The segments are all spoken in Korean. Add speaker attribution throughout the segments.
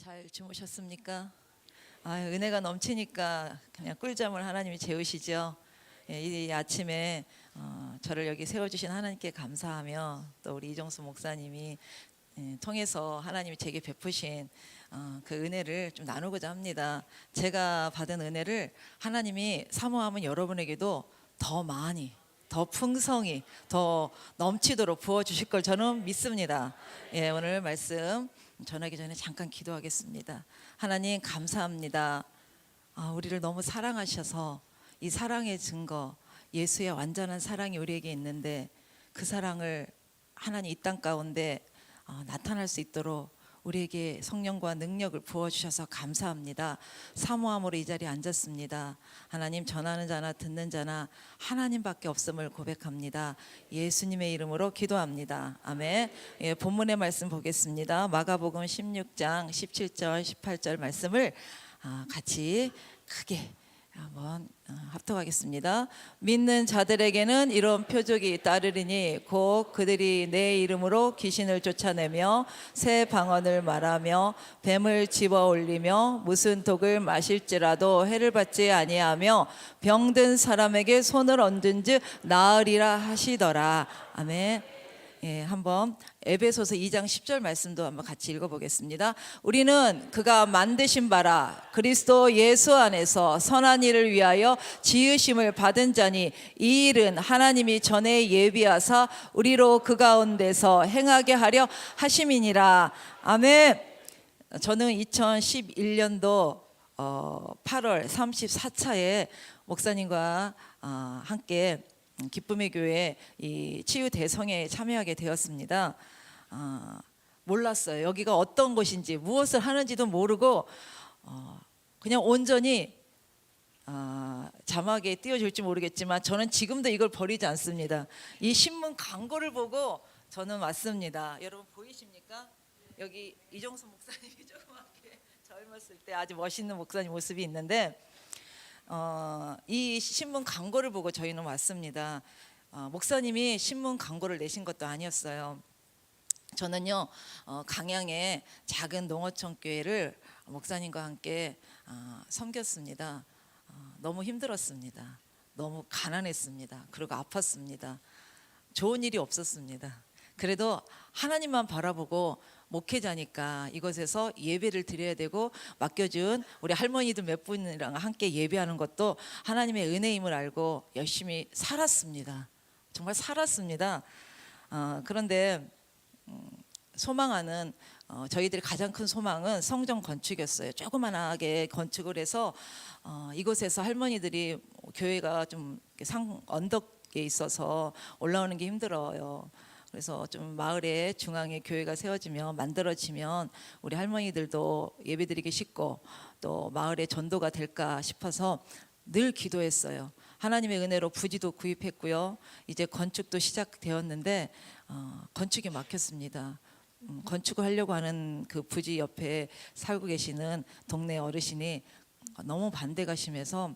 Speaker 1: 잘 주무셨습니까? 은혜가 넘치니까 그냥 꿀잠을 하나님이 재우시죠. 이 아침에 저를 여기 세워주신 하나님께 감사하며 또 우리 이정수 목사님이 통해서 하나님이 제게 베푸신 그 은혜를 좀 나누고자 합니다. 제가 받은 은혜를 하나님이 사모하면 여러분에게도 더 많이, 더 풍성히, 더 넘치도록 부어주실 걸 저는 믿습니다. 오늘 말씀 전하기 전에 잠깐 기도하겠습니다. 하나님 감사합니다. 우리를 너무 사랑하셔서 이 사랑의 증거, 예수의 완전한 사랑이 우리에게 있는데 그 사랑을 하나님 이 땅 가운데 나타날 수 있도록 우리에게 성령과 능력을 부어주셔서 감사합니다. 사모함으로 이 자리에 앉았습니다. 하나님, 전하는 자나 듣는 자나 하나님밖에 없음을 고백합니다. 예수님의 이름으로 기도합니다. 아멘. 본문의 말씀 보겠습니다. 마가복음 16장 17절 18절 말씀을 같이 크게 한번 합독하겠습니다. 믿는 자들에게는 이런 표적이 따르리니 곧 그들이 내 이름으로 귀신을 쫓아내며 새 방언을 말하며 뱀을 집어 올리며 무슨 독을 마실지라도 해를 받지 아니하며 병든 사람에게 손을 얹은즉 나으리라 하시더라. 아멘. 한번 에베소서 2장 10절 말씀도 한번 같이 읽어보겠습니다. 우리는 그가 만드신 바라 그리스도 예수 안에서 선한 일을 위하여 지으심을 받은 자니 이 일은 하나님이 전에 예비하사 우리로 그 가운데서 행하게 하려 하심이니라. 아멘. 저는 2011년도 8월 34차에 목사님과 함께 기쁨의 교회 이 치유 대성회에 참여하게 되었습니다. 몰랐어요. 여기가 어떤 곳인지 무엇을 하는지도 모르고 그냥 온전히 자막에 띄워줄지 모르겠지만 저는 지금도 이걸 버리지 않습니다. 이 신문 광고를 보고 저는 왔습니다. 여러분 보이십니까? 여기 이정수 목사님이 조그맣게 젊었을 때 아주 멋있는 목사님 모습이 있는데 이 신문 광고를 보고 저희는 왔습니다. 목사님이 신문 광고를 내신 것도 아니었어요. 저는요 강양의 작은 농어촌 교회를 목사님과 함께 섬겼습니다. 너무 힘들었습니다. 너무 가난했습니다. 그리고 아팠습니다. 좋은 일이 없었습니다. 그래도 하나님만 바라보고 목회자니까 이곳에서 예배를 드려야 되고 맡겨준 우리 할머니들 몇 분이랑 함께 예배하는 것도 하나님의 은혜임을 알고 열심히 살았습니다. 정말 살았습니다. 그런데 소망하는 저희들의 가장 큰 소망은 성전 건축이었어요. 조그만하게 건축을 해서 이곳에서 할머니들이 교회가 좀 언덕에 있어서 올라오는 게 힘들어요. 그래서 좀 마을에 중앙에 교회가 세워지면 만들어지면 우리 할머니들도 예배드리기 쉽고 또 마을에 전도가 될까 싶어서 늘 기도했어요. 하나님의 은혜로 부지도 구입했고요. 이제 건축도 시작되었는데 건축이 막혔습니다. 건축을 하려고 하는 그 부지 옆에 살고 계시는 동네 어르신이 너무 반대가 심해서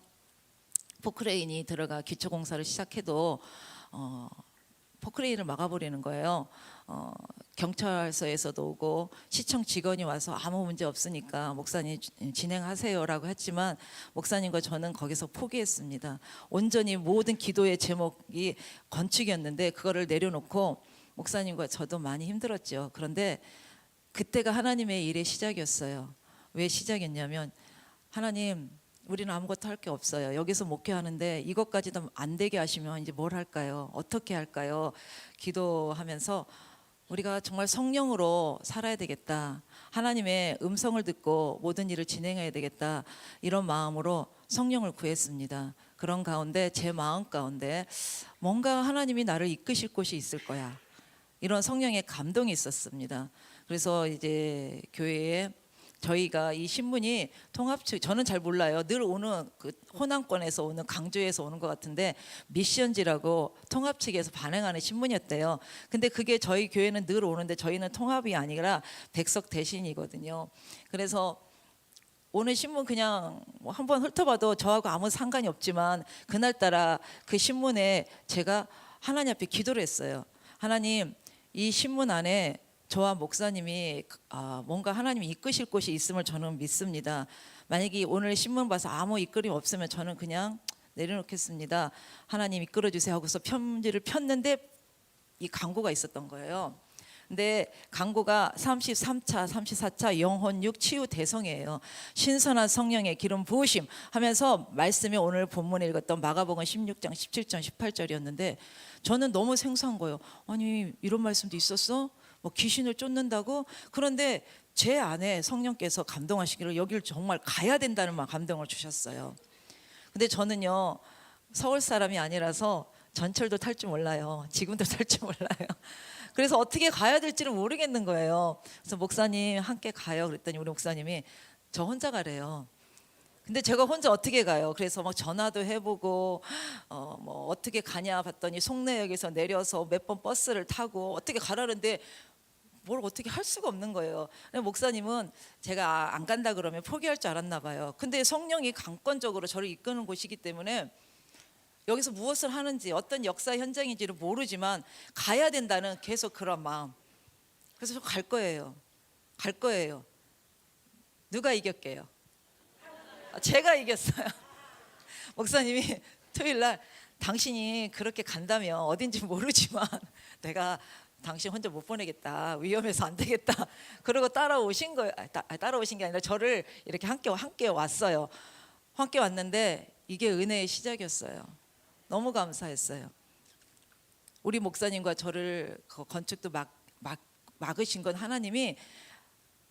Speaker 1: 포크레인이 들어가 기초공사를 시작해도 포크레인을 막아버리는 거예요. 경찰서에서도 오고 시청 직원이 와서 아무 문제 없으니까 목사님 진행하세요라고 했지만 목사님과 저는 거기서 포기했습니다. 온전히 모든 기도의 제목이 건축이었는데 그거를 내려놓고 목사님과 저도 많이 힘들었죠. 그런데 그때가 하나님의 일의 시작이었어요. 왜 시작이었냐면 하나님 우리는 아무것도 할 게 없어요. 여기서 목회하는데 이것까지도 안 되게 하시면 이제 뭘 할까요? 어떻게 할까요? 기도하면서 우리가 정말 성령으로 살아야 되겠다. 하나님의 음성을 듣고 모든 일을 진행해야 되겠다. 이런 마음으로 성령을 구했습니다. 그런 가운데 제 마음 가운데 뭔가 하나님이 나를 이끄실 곳이 있을 거야. 이런 성령의 감동이 있었습니다. 그래서 이제 교회에 저희가 이 신문이 통합측 저는 잘 몰라요. 늘 오는 그 호남권에서 오는 강주에서 오는 것 같은데 미션지라고 통합 측에서 발행하는 신문이었대요. 근데 그게 저희 교회는 늘 오는데 저희는 통합이 아니라 백석 대신이거든요. 그래서 오늘 신문 그냥 뭐 한번 훑어봐도 저하고 아무 상관이 없지만 그날따라 그 신문에 제가 하나님 앞에 기도를 했어요. 하나님 이 신문 안에 저와 목사님이 뭔가 하나님이 이끄실 곳이 있음을 저는 믿습니다. 만약에 오늘 신문 봐서 아무 이끌림 없으면 저는 그냥 내려놓겠습니다. 하나님 이끌어 주세요 하고서 편지를 폈는데 이 광고가 있었던 거예요. 근데 광고가 33차, 34차 영혼육 치유 대성이에요. 신선한 성령의 기름 부으심 하면서 말씀이 오늘 본문에 읽었던 마가복음 16장 17절 18절이었는데 저는 너무 생소한 거예요. 아니 이런 말씀도 있었어? 뭐 귀신을 쫓는다고? 그런데 제 안에 성령께서 감동하시기를 여기를 정말 가야 된다는 감동을 주셨어요. 근데 저는요 서울 사람이 아니라서 전철도 탈 줄 몰라요. 지금도 탈 줄 몰라요. 그래서 어떻게 가야 될지를 모르겠는 거예요. 그래서 목사님 함께 가요 그랬더니 우리 목사님이 저 혼자 가래요. 근데 제가 혼자 어떻게 가요? 그래서 막 전화도 해보고 뭐 어떻게 가냐 봤더니 송내역에서 내려서 몇 번 버스를 타고 어떻게 가라는데 뭘 어떻게 할 수가 없는 거예요. 목사님은 제가 안 간다 그러면 포기할 줄 알았나 봐요. 근데 성령이 강권적으로 저를 이끄는 곳이기 때문에 여기서 무엇을 하는지 어떤 역사 현장인지를 모르지만 가야 된다는 계속 그런 마음. 그래서 저 갈 거예요. 갈 거예요. 누가 이겼게요? 제가 이겼어요. 목사님이 토요일 날 당신이 그렇게 간다면 어딘지 모르지만 내가 당신 혼자 못 보내겠다. 위험해서 안 되겠다. 그러고 따라오신 거예요. 따라오신 게 아니라 저를 이렇게 함께 왔어요. 함께 왔는데 이게 은혜의 시작이었어요. 너무 감사했어요. 우리 목사님과 저를 건축도 막으신 건 하나님이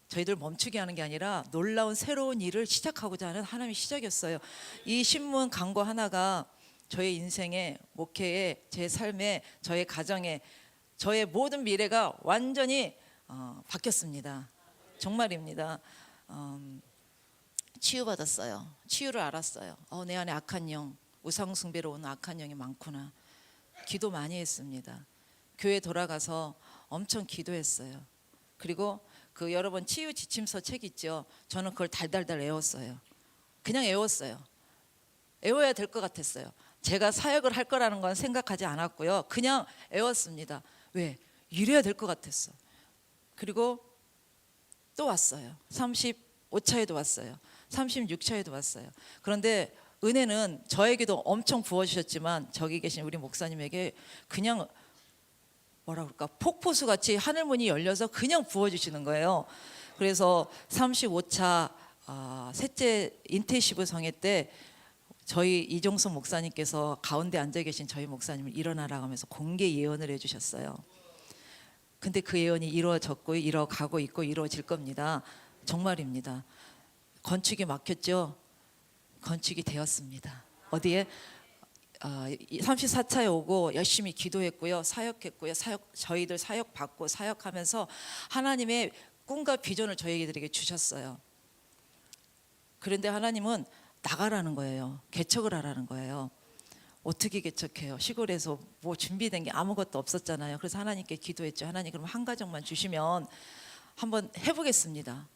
Speaker 1: 저희들 멈추게 하는 게 아니라 놀라운 새로운 일을 시작하고자 하는 하나님의 시작이었어요. 이 신문 광고 하나가 저의 인생에, 목회에, 제 삶에, 저의 가정에, 저의 모든 미래가 완전히 바뀌었습니다. 정말입니다. 치유받았어요. 치유를 알았어요. 내 안에 악한 영, 우상 숭배로 오는 악한 영이 많구나. 기도 많이 했습니다. 교회 돌아가서 엄청 기도했어요. 그리고 그 여러분 치유 지침서 책 있죠. 저는 그걸 달달달 외웠어요. 그냥 외웠어요. 외워야 될 것 같았어요. 제가 사역을 할 거라는 건 생각하지 않았고요. 그냥 외웠습니다. 왜? 이래야 될 것 같았어. 그리고 또 왔어요. 35차에도 왔어요. 36차에도 왔어요. 그런데 은혜는 저에게도 엄청 부어주셨지만 저기 계신 우리 목사님에게 그냥 뭐라 그럴까 폭포수 같이 하늘문이 열려서 그냥 부어주시는 거예요. 그래서 35차 셋째 인텐시브 성회 때 저희 이종석 목사님께서 가운데 앉아 계신 저희 목사님을 일어나라고 하면서 공개 예언을 해주셨어요. 근데 그 예언이 이루어졌고 이루어가고 있고 이루어질 겁니다. 정말입니다. 건축이 막혔죠. 건축이 되었습니다. 어디에? 34차에 오고 열심히 기도했고요. 사역했고요. 저희들 사역 받고 사역하면서 하나님의 꿈과 비전을 저희들에게 주셨어요. 그런데 하나님은 나가라는 거예요. 개척을 하라는 거예요. 어떻게 개척해요? 시골에서 뭐 준비된 게 아무것도 없었잖아요. 그래서 하나님께 기도했죠. 하나님 그럼 한 가정만 주시면 한번 해보겠습니다.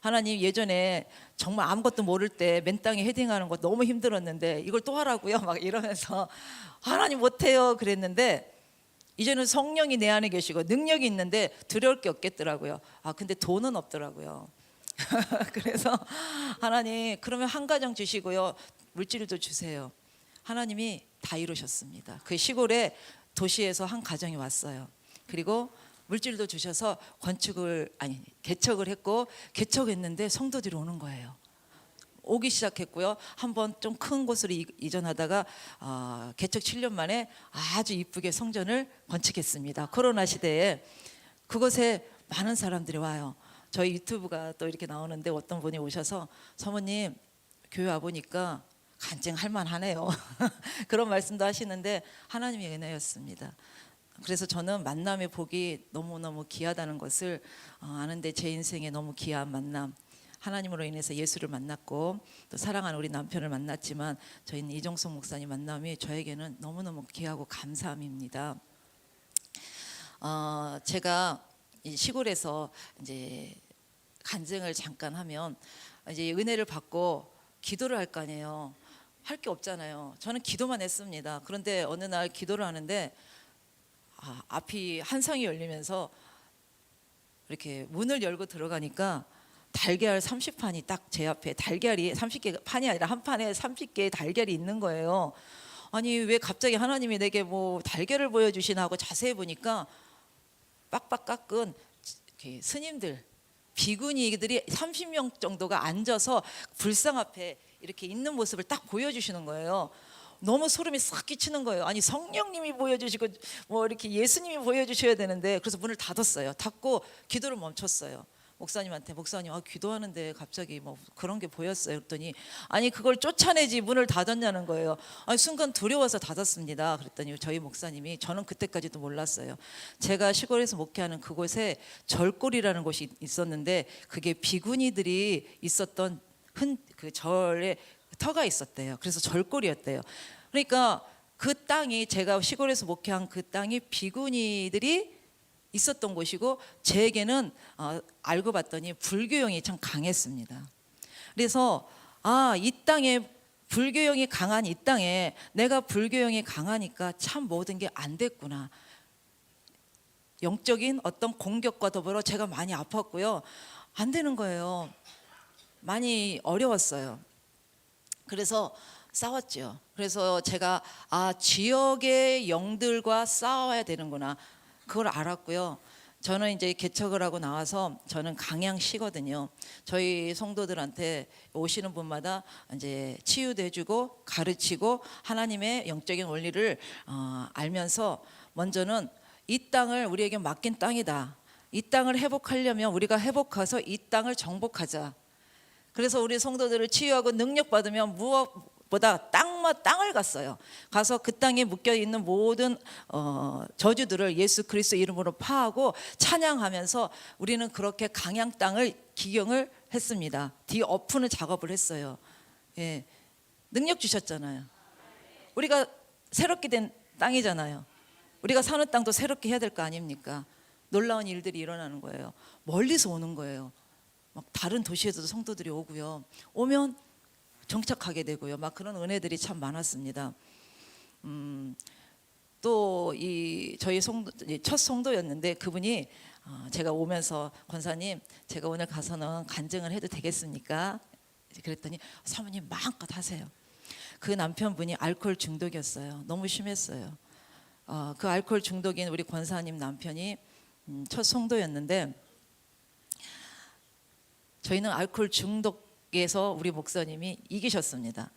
Speaker 1: 하나님 예전에 정말 아무것도 모를 때 맨 땅에 헤딩하는 거 너무 힘들었는데 이걸 또 하라고요? 막 이러면서 하나님 못해요 그랬는데 이제는 성령이 내 안에 계시고 능력이 있는데 두려울 게 없겠더라고요. 근데 돈은 없더라고요. 그래서 하나님 그러면 한 가정 주시고요. 물질도 주세요. 하나님이 다 이루셨습니다. 그 시골에 도시에서 한 가정이 왔어요. 그리고 물질도 주셔서 개척을 했고 개척했는데 성도들이 오는 거예요. 오기 시작했고요. 한번 좀 큰 곳으로 이전하다가 개척 7년 만에 아주 이쁘게 성전을 건축했습니다. 코로나 시대에 그곳에 많은 사람들이 와요. 저희 유튜브가 또 이렇게 나오는데 어떤 분이 오셔서 사모님 교회 와보니까 간증할 만하네요. 그런 말씀도 하시는데 하나님의 은혜였습니다. 그래서 저는 만남의 복이 너무너무 귀하다는 것을 아는데 제 인생에 너무 귀한 만남, 하나님으로 인해서 예수를 만났고 또 사랑하는 우리 남편을 만났지만 저희는 이종석 목사님 만남이 저에게는 너무너무 귀하고 감사함입니다. 제가 이 시골에서 이제 간증을 잠깐 하면 이제 은혜를 받고 기도를 할 거 아니에요. 할 게 없잖아요. 저는 기도만 했습니다. 그런데 어느 날 기도를 하는데 앞이 한상이 열리면서 이렇게 문을 열고 들어가니까 달걀 30판이 딱 제 앞에, 달걀이 30개 판이 아니라 한 판에 30개의 달걀이 있는 거예요. 아니 왜 갑자기 하나님이 내게 뭐 달걀을 보여주시나 하고 자세히 보니까 빡빡 깎은 이렇게 스님들, 비구니들이 30명 정도가 앉아서 불상 앞에 이렇게 있는 모습을 딱 보여주시는 거예요. 너무 소름이 싹 끼치는 거예요. 아니 성령님이 보여주시고 뭐 이렇게 예수님이 보여주셔야 되는데, 그래서 문을 닫았어요. 닫고 기도를 멈췄어요. 목사님한테, 목사님 기도하는데 갑자기 뭐 그런 게 보였어요. 그랬더니 아니 그걸 쫓아내지 문을 닫았냐는 거예요. 아니 순간 두려워서 닫았습니다. 그랬더니 저희 목사님이, 저는 그때까지도 몰랐어요. 제가 시골에서 목회하는 그곳에 절골이라는 곳이 있었는데 그게 비구니들이 있었던 그 절에 터가 있었대요. 그래서 절골이었대요. 그러니까 그 땅이, 제가 시골에서 목회한 그 땅이 비구니들이 있었던 곳이고, 제에게는 알고 봤더니 불교형이 참 강했습니다. 그래서 이 땅에 불교형이 강한 이 땅에 내가 불교형이 강하니까 참 모든 게 안 됐구나. 영적인 어떤 공격과 더불어 제가 많이 아팠고요. 안 되는 거예요. 많이 어려웠어요. 그래서 싸웠죠. 그래서 제가 지역의 영들과 싸워야 되는구나, 그걸 알았고요. 저는 이제 개척을 하고 나와서, 저는 강양시거든요. 저희 성도들한테 오시는 분마다 이제 치유도 해주고 가르치고 하나님의 영적인 원리를 알면서, 먼저는 이 땅을 우리에게 맡긴 땅이다. 이 땅을 회복하려면 우리가 회복해서 이 땅을 정복하자. 그래서 우리 성도들을 치유하고 능력받으면 무엇보다 땅을 갔어요. 가서 그 땅에 묶여있는 모든 저주들을 예수 그리스도 이름으로 파하고 찬양하면서 우리는 그렇게 강양 땅을 기경을 했습니다. 뒤엎는 작업을 했어요. 예, 능력 주셨잖아요. 우리가 새롭게 된 땅이잖아요. 우리가 사는 땅도 새롭게 해야 될 거 아닙니까? 놀라운 일들이 일어나는 거예요. 멀리서 오는 거예요. 막 다른 도시에서도 성도들이 오고요. 오면 정착하게 되고요. 막 그런 은혜들이 참 많았습니다. 또 이 저희 첫 성도였는데, 그분이 제가 오면서, 권사님 제가 오늘 가서는 간증을 해도 되겠습니까? 그랬더니 사모님 마음껏 하세요. 그 남편분이 알코올 중독이었어요. 너무 심했어요. 그 알코올 중독인 우리 권사님 남편이 첫 성도였는데, 저희는 알코올 중독에서 우리 목사님이 이기셨습니다.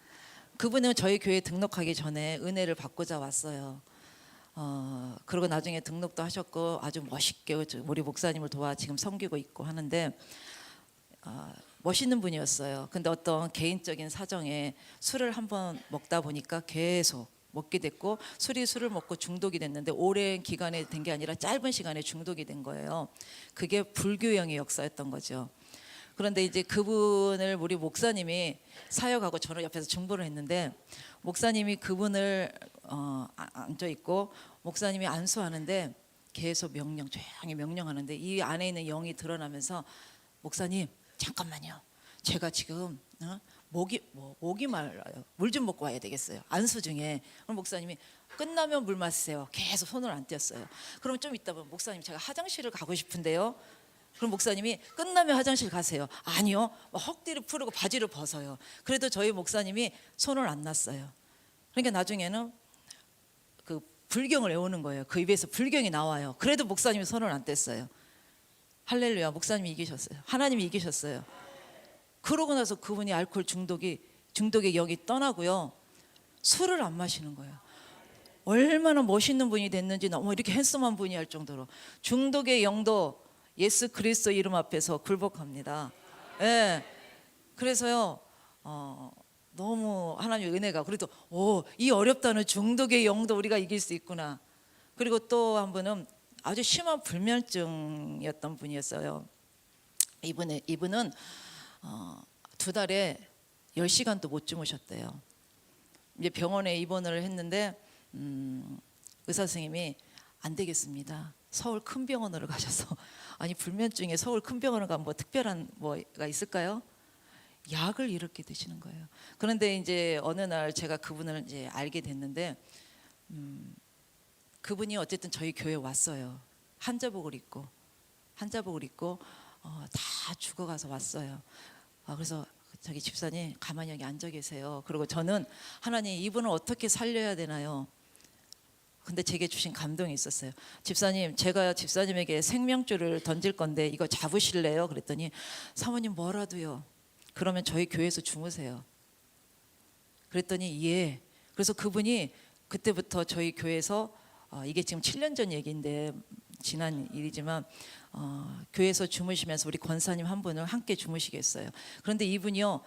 Speaker 1: 그분은 저희 교회에 등록하기 전에 은혜를 받고자 왔어요. 그리고 나중에 등록도 하셨고 아주 멋있게 우리 목사님을 도와 지금 섬기고 있고 하는데, 멋있는 분이었어요. 근데 어떤 개인적인 사정에 술을 한번 먹다 보니까 계속 먹게 됐고, 술을 먹고 중독이 됐는데, 오랜 기간에 된 게 아니라 짧은 시간에 중독이 된 거예요. 그게 불교형의 역사였던 거죠. 그런데 이제 그분을 우리 목사님이 사역하고 저는 옆에서 중보를 했는데, 목사님이 그분을 앉아 있고 목사님이 안수하는데 계속 조용히 명령하는데, 이 안에 있는 영이 드러나면서, 목사님 잠깐만요, 제가 지금 목이 말라요. 물 좀 먹고 와야 되겠어요. 안수 중에. 그럼 목사님이 끝나면 물 마시세요. 계속 손을 안 떼었어요. 그럼 좀 이따 보면, 목사님 제가 화장실을 가고 싶은데요. 그럼 목사님이 끝나면 화장실 가세요. 아니요. 헉뒤를 풀고 바지를 벗어요. 그래도 저희 목사님이 손을 안 놨어요. 그러니까 나중에는 그 불경을 외우는 거예요. 그 입에서 불경이 나와요. 그래도 목사님이 손을 안 뗐어요. 할렐루야. 목사님이 이기셨어요. 하나님이 이기셨어요. 그러고 나서 그분이 알코올 중독의 영이 떠나고요. 술을 안 마시는 거예요. 얼마나 멋있는 분이 됐는지, 너무 이렇게 핸섬한 분이 할 정도로. 중독의 영도 예수 그리스도 이름 앞에서 굴복합니다. 예. 그래서요, 너무 하나님의 은혜가, 그래도 이 어렵다는 중독의 영도 우리가 이길 수 있구나. 그리고 또 한 분은 아주 심한 불면증이었던 분이었어요. 이분은 2달에 10시간도 못 주무셨대요. 이제 병원에 입원을 했는데 의사 선생님이 안 되겠습니다. 서울 큰 병원으로 가셔서, 아니 불면증에 서울 큰 병원을 가면 뭐 특별한 뭐가 있을까요? 약을 이렇게 드시는 거예요. 그런데 이제 어느 날 제가 그분을 이제 알게 됐는데, 그분이 어쨌든 저희 교회에 왔어요. 한자복을 입고. 한자복을 입고 다 죽어가서 왔어요. 그래서 저기 집사님 가만히 여기 앉아 계세요. 그리고 저는 하나님 이분을 어떻게 살려야 되나요? 근데 제게 주신 감동이 있었어요. 집사님, 제가 집사님에게 생명줄을 던질 건데 이거 잡으실래요? 그랬더니 사모님 뭐라도요. 그러면 저희 교회에서 주무세요. 그랬더니 예. 그래서 그분이 그때부터 저희 교회에서 이게 지금 7년 전 얘기인데 지난 일이지만 교회에서 주무시면서 우리 권사님 한 분을 함께 주무시게 했어요. 그런데 이분이요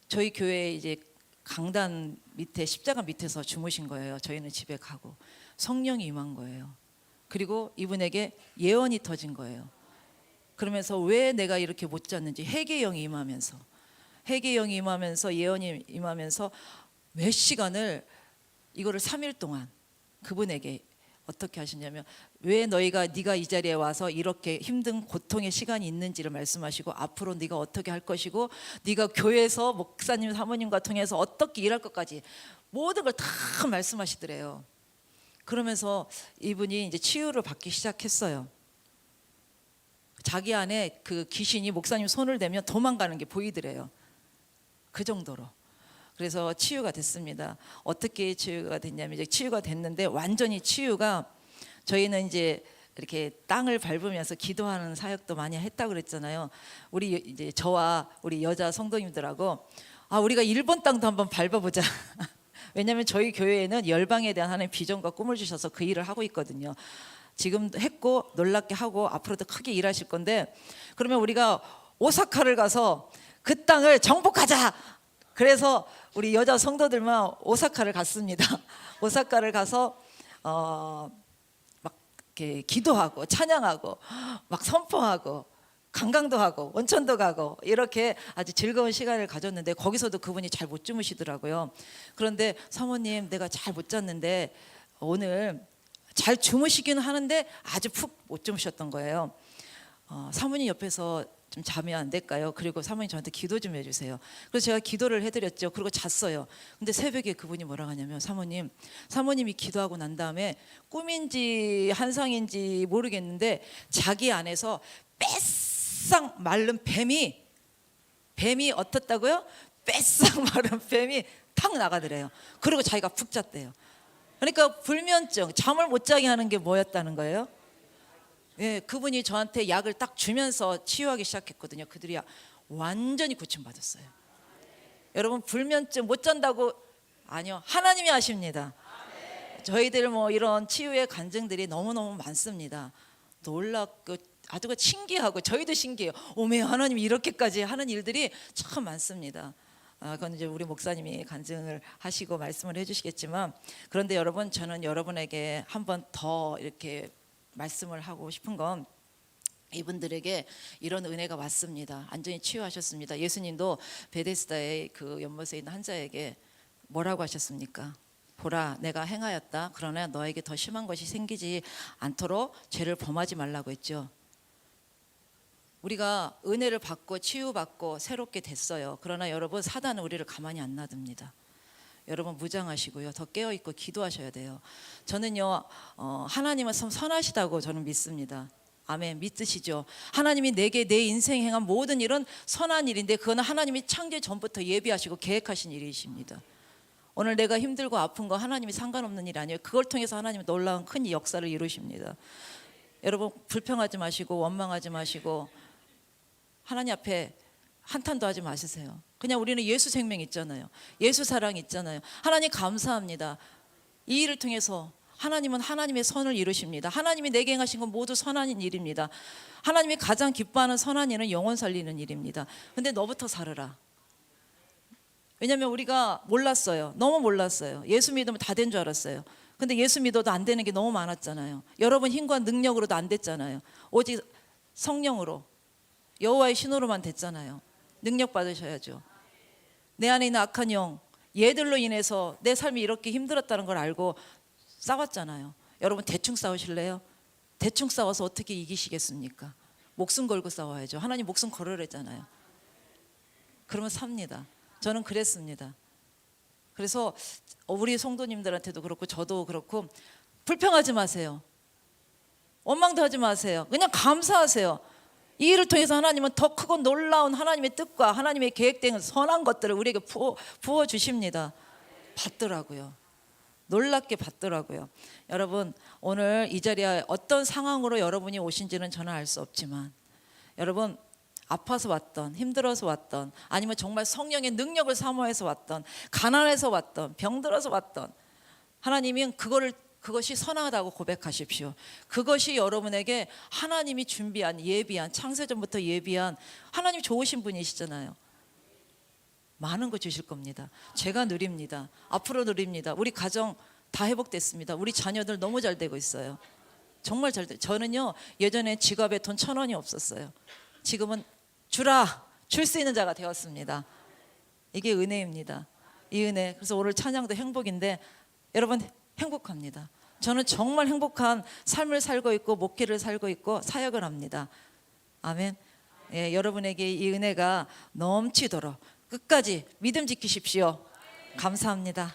Speaker 1: 저희 교회 이제 강단 밑에 십자가 밑에서 주무신 거예요. 저희는 집에 가고 성령이 임한 거예요. 그리고 이분에게 예언이 터진 거예요. 그러면서 왜 내가 이렇게 못 잤는지 회개영이 임하면서 예언이 임하면서 몇 시간을 이거를 3일 동안 그분에게 어떻게 하시냐면 왜 네가 이 자리에 와서 이렇게 힘든 고통의 시간이 있는지를 말씀하시고 앞으로 네가 어떻게 할 것이고 네가 교회에서 목사님 사모님과 통해서 어떻게 일할 것까지 모든 걸 다 말씀하시더래요. 그러면서 이분이 이제 치유를 받기 시작했어요. 자기 안에 그 귀신이 목사님 손을 대면 도망가는 게 보이더래요. 그 정도로. 그래서 치유가 됐습니다. 어떻게 치유가 됐냐면 이제 치유가 됐는데 완전히 치유가 저희는 이제 이렇게 땅을 밟으면서 기도하는 사역도 많이 했다고 그랬잖아요. 우리 이제 저와 우리 여자 성도님들하고 우리가 일본 땅도 한번 밟아보자. 왜냐하면 저희 교회에는 열방에 대한 하나님 비전과 꿈을 주셔서 그 일을 하고 있거든요. 지금도 했고 놀랍게 하고 앞으로도 크게 일하실 건데 그러면 우리가 오사카를 가서 그 땅을 정복하자. 그래서 우리 여자 성도들만 오사카를 갔습니다. 오사카를 가서 막 이렇게 기도하고 찬양하고 막 선포하고 관광도 하고 원천도 가고 이렇게 아주 즐거운 시간을 가졌는데 거기서도 그분이 잘 못 주무시더라고요. 그런데 사모님 내가 잘 못 잤는데 오늘 잘 주무시기는 하는데 아주 푹 못 주무셨던 거예요. 사모님 옆에서 좀 자면 안 될까요? 그리고 사모님 저한테 기도 좀 해주세요. 그래서 제가 기도를 해드렸죠. 그리고 잤어요. 근데 새벽에 그분이 뭐라고 하냐면 사모님이 기도하고 난 다음에 꿈인지 환상인지 모르겠는데 자기 안에서 뺏싹 마른 뱀이 어떻다고요? 뺏싹 마른 뱀이 탁 나가더래요. 그리고 자기가 푹 잤대요. 그러니까 불면증, 잠을 못 자게 하는 게 뭐였다는 거예요? 예, 그분이 저한테 약을 딱 주면서 치유하기 시작했거든요. 그들이 완전히 고침받았어요. 여러분 불면증 못 잔다고 아니요, 하나님이 하십니다. 저희들 뭐 이런 치유의 간증들이 너무너무 많습니다. 놀랍고 아주 신기하고 저희도 신기해요. 오메 하나님이 이렇게까지 하는 일들이 참 많습니다. 그건 이제 우리 목사님이 간증을 하시고 말씀을 해주시겠지만 그런데 여러분 저는 여러분에게 한 번 더 이렇게 말씀을 하고 싶은 건 이분들에게 이런 은혜가 왔습니다. 완전히 치유하셨습니다. 예수님도 베데스다의 그 연못에 있는 한 자에게 뭐라고 하셨습니까? 보라 내가 행하였다. 그러나 너에게 더 심한 것이 생기지 않도록 죄를 범하지 말라고 했죠. 우리가 은혜를 받고 치유받고 새롭게 됐어요. 그러나 여러분 사단은 우리를 가만히 안 놔둡니다. 여러분 무장하시고요. 더 깨어있고 기도하셔야 돼요. 저는요 하나님은 참 선하시다고 저는 믿습니다. 아멘. 믿으시죠? 하나님이 내게 내 인생에 행한 모든 일은 선한 일인데 그거는 하나님이 창조 전부터 예비하시고 계획하신 일이십니다. 오늘 내가 힘들고 아픈 거 하나님이 상관없는 일 아니에요. 그걸 통해서 하나님은 놀라운 큰 역사를 이루십니다. 여러분 불평하지 마시고 원망하지 마시고 하나님 앞에 한탄도 하지 마시세요. 그냥 우리는 예수 생명 있잖아요. 예수 사랑 있잖아요. 하나님 감사합니다. 이 일을 통해서 하나님은 하나님의 선을 이루십니다. 하나님이 내게 행하신 건 모두 선한 일입니다. 하나님이 가장 기뻐하는 선한 일은 영혼 살리는 일입니다. 근데 너부터 살아라. 왜냐하면 우리가 몰랐어요. 너무 몰랐어요. 예수 믿으면 다 된 줄 알았어요. 근데 예수 믿어도 안 되는 게 너무 많았잖아요. 여러분 힘과 능력으로도 안 됐잖아요. 오직 성령으로 여호와의 신호로만 됐잖아요. 능력 받으셔야죠. 내 안에 있는 악한 영 얘들로 인해서 내 삶이 이렇게 힘들었다는 걸 알고 싸웠잖아요. 여러분 대충 싸우실래요? 대충 싸워서 어떻게 이기시겠습니까? 목숨 걸고 싸워야죠. 하나님 목숨 걸으랬잖아요. 그러면 삽니다. 저는 그랬습니다. 그래서 우리 성도님들한테도 그렇고 저도 그렇고 불평하지 마세요. 원망도 하지 마세요. 그냥 감사하세요. 이 일을 통해서 하나님은 더 크고 놀라운 하나님의 뜻과 하나님의 계획된 선한 것들을 우리에게 부어 주십니다. 받더라고요. 놀랍게 받더라고요. 여러분, 오늘 이 자리에 어떤 상황으로 여러분이 오신지는 저는 알 수 없지만, 여러분 아파서 왔던, 힘들어서 왔던, 아니면 정말 성령의 능력을 사모해서 왔던, 가난해서 왔던, 병들어서 왔던, 하나님은 그것이 선하다고 고백하십시오. 그것이 여러분에게 하나님이 준비한, 예비한, 창세전부터 예비한, 하나님 좋으신 분이시잖아요. 많은 거 주실 겁니다. 제가 누립니다. 앞으로 누립니다. 우리 가정 다 회복됐습니다. 우리 자녀들 너무 잘 되고 있어요. 정말 잘 돼요. 저는요, 예전에 지갑에 돈 1,000원이 없었어요. 지금은 줄 수 있는 자가 되었습니다. 이게 은혜입니다. 이 은혜. 그래서 오늘 찬양도 행복인데 여러분 행복합니다. 저는 정말 행복한 삶을 살고 있고 목회를 살고 있고 사역을 합니다. 아멘. 예, 여러분에게 이 은혜가 넘치도록 끝까지 믿음 지키십시오. 감사합니다.